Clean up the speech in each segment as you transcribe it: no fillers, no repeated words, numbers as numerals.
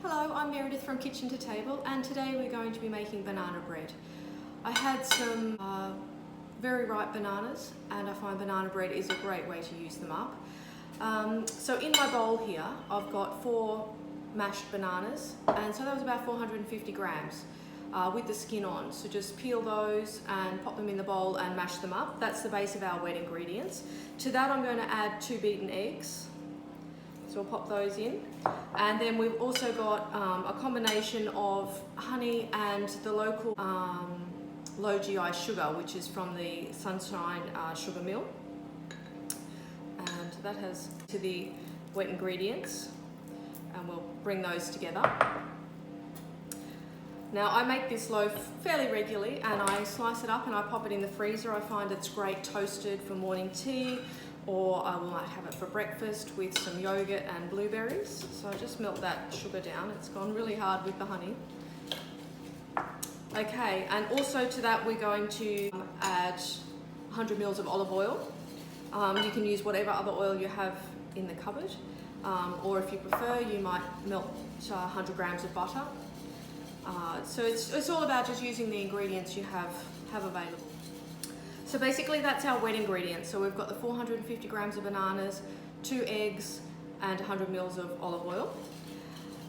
Hello, I'm Meredith from Kitchen to Table, and today we're going to be making banana bread. I had some very ripe bananas, and I find banana bread is a great way to use them up. So in my bowl here, I've got 4 mashed bananas, and so that was about 450 grams with the skin on. So just peel those and pop them in the bowl and mash them up. That's the base of our wet ingredients. To that I'm going to add 2 beaten eggs. So we'll pop those in. And then we've also got a combination of honey and the local low GI sugar, which is from the Sunshine Sugar Mill. And that has to the wet ingredients, and we'll bring those together. Now I make this loaf fairly regularly, and I slice it up and I pop it in the freezer. I find it's great toasted for morning tea, or I might have it for breakfast with some yogurt and blueberries. So I just melt that sugar down. It's gone really hard with the honey. Okay, and also to that we're going to add 100 mils of olive oil. You can use whatever other oil you have in the cupboard, or if you prefer, you might melt 100 grams of butter. So it's all about just using the ingredients you have available. So basically that's our wet ingredients. So we've got the 450 grams of bananas, 2 eggs, and 100 mils of olive oil,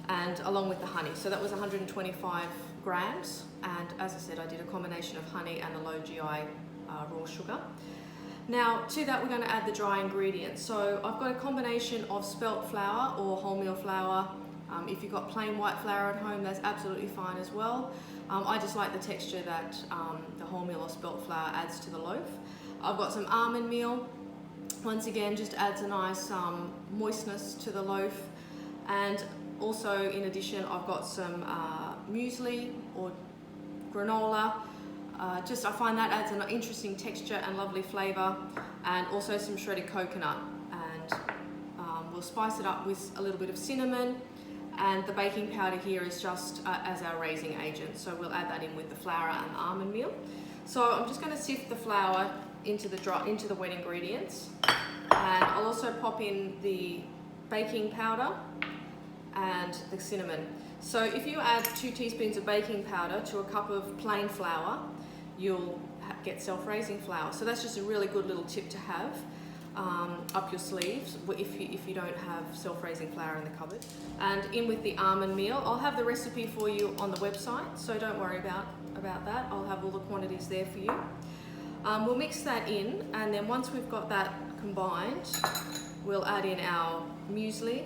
and along with the honey. So that was 125 grams, and as I said, I did a combination of honey and the low GI raw sugar. Now to that we're going to add the dry ingredients. So I've got a combination of spelt flour or wholemeal flour. If you've got plain white flour at home, that's absolutely fine as well. I just like the texture that the wholemeal or spelt flour adds to the loaf. I've got some almond meal. Once again, just adds a nice moistness to the loaf. And also, in addition, I've got some muesli or granola. I find that adds an interesting texture and lovely flavour. And also some shredded coconut. And we'll spice it up with a little bit of cinnamon. And the baking powder here is just as our raising agent, so we'll add that in with the flour and the almond meal. So I'm just going to sift the flour into the wet ingredients, and I'll also pop in the baking powder and the cinnamon. So if you add 2 teaspoons of baking powder to a cup of plain flour, you'll get self-raising flour. So that's just a really good little tip to have up your sleeves if you don't have self-raising flour in the cupboard. And in with the almond meal. I'll have the recipe for you on the website, so don't worry about that. I'll have all the quantities there for you. We'll mix that in, and then once we've got that combined, we'll add in our muesli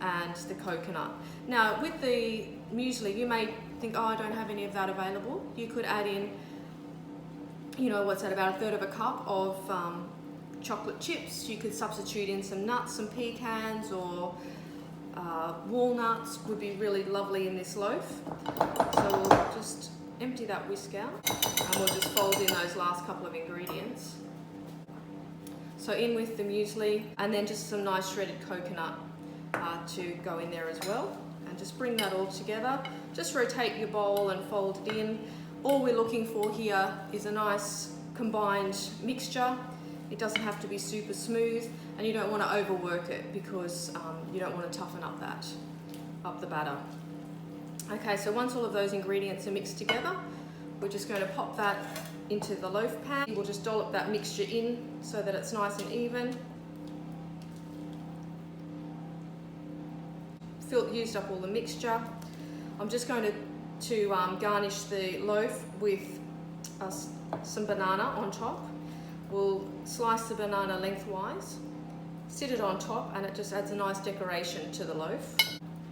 and the coconut. Now with the muesli, you may think, oh, I don't have any of that available. You could add in, what's that, about 1/3 of a cup of chocolate chips. You could substitute in some nuts, some pecans, or walnuts would be really lovely in this loaf. So we'll just empty that whisk out, and we'll just fold in those last couple of ingredients. So in with the muesli, and then just some nice shredded coconut to go in there as well. And just bring that all together. Just rotate your bowl and fold it in. All we're looking for here is a nice combined mixture. It doesn't have to be super smooth, and you don't want to overwork it because you don't want to toughen up the batter. Okay, so once all of those ingredients are mixed together, we're just going to pop that into the loaf pan. We'll just dollop that mixture in so that it's nice and even. Used up all the mixture. I'm just going to garnish the loaf with some banana on top. We'll slice the banana lengthwise, sit it on top, and it just adds a nice decoration to the loaf.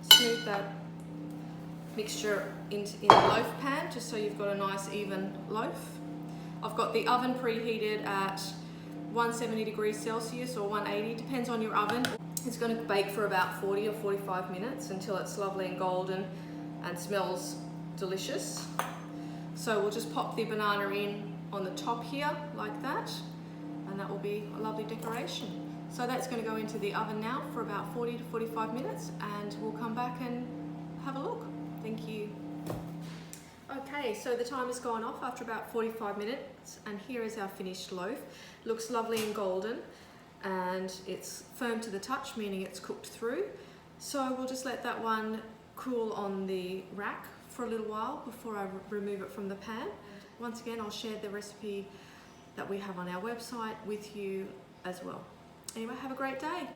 Smooth that mixture in the loaf pan, just so you've got a nice even loaf. I've got the oven preheated at 170 degrees Celsius or 180, depends on your oven. It's going to bake for about 40 or 45 minutes until it's lovely and golden and smells delicious. So we'll just pop the banana in on the top here like that, and that will be a lovely decoration. So that's going to go into the oven now for about 40 to 45 minutes, and we'll come back and have a look. Thank you. Okay, so the time has gone off after about 45 minutes, and here is our finished loaf. Looks lovely and golden, and it's firm to the touch, meaning it's cooked through. So we'll just let that one cool on the rack for a little while before I remove it from the pan. Once again, I'll share the recipe that we have on our website with you as well. Anyway, have a great day.